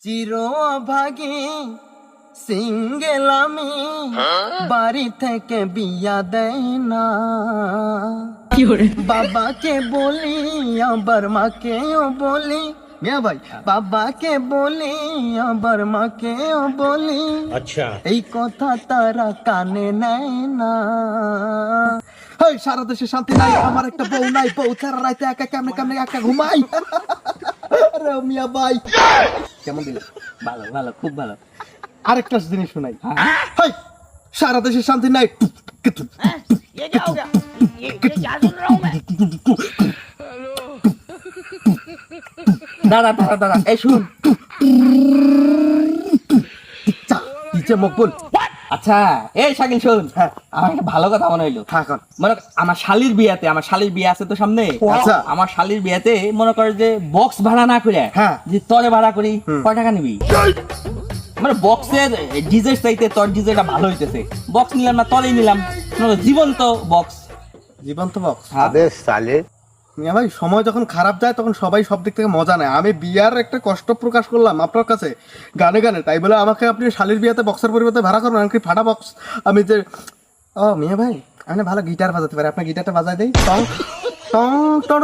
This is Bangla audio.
চির অভাগী সিঙ্গেল আমি, বাড়ি থেকে বিয়া দেয় না। বাবাকে বলি আবার মাকেও বলি, মিয়া ভাই বাবাকে বলি আবার মাকেও বলি, আচ্ছা এই কথা তারা কানে নেয় না। হেই, সারা দেশে শান্তি নাই, আমার একটা বউ নাই, বউ ছাড়া রাইতে একা কেমনে কেমনে একা ঘুমাই। আরে মিয়া ভাই, কেমন দিল? ভালো ভালো, খুব ভালো। আরেকটা জিনিস শোনাই। হেই, সারা দেশে শান্তি নাই। ये क्या हो गया ये क्या सुन रहा हूँ मैं দাঁড়া দাঁড়া দাঁড়া, এই শুন। নিচে মকবুল। আচ্ছা এই শাকিল শোন, হ্যাঁ। আমার একটা ভালো কথা মনে হইলো। হ্যাঁ, এখন মনে কর, আমার শালির বিয়াতে, আমার শালির বিয়ে আছে তো সামনে। আচ্ছা। আমার শালির বিয়াতে মনে কর যে বক্স ভাড়া না করে, হ্যাঁ। যে তরে ভাড়া করি, কয় টাকা নিবি? মানে বক্সের ডিজের চাইতে তোর ডিজেটা ভালো হইতেছে, বক্স নিলাম না তরেই নিলাম, মনে কর জীবন্ত বক্স। জীবন্ত বক্স। अबे साले মিয়া ভাই, সময় যখন খারাপ যায় তখন সবাই সব দিক থেকে মজা নেয়। আমি বিয়ার একটা কষ্ট প্রকাশ করলাম আপনার কাছে গানে গানে, তাই বলে আমাকে আপনি শালির বিয়াতে বক্সের পরিবর্তে ভাড়া করবেন? এমনকি ফাটা বক্স। আমি যে ও মিয়া ভাই, আমি না ভালো গিটার বাজাতে পারি, আপনার গিটারটা বাজাই দেই। টং টং টং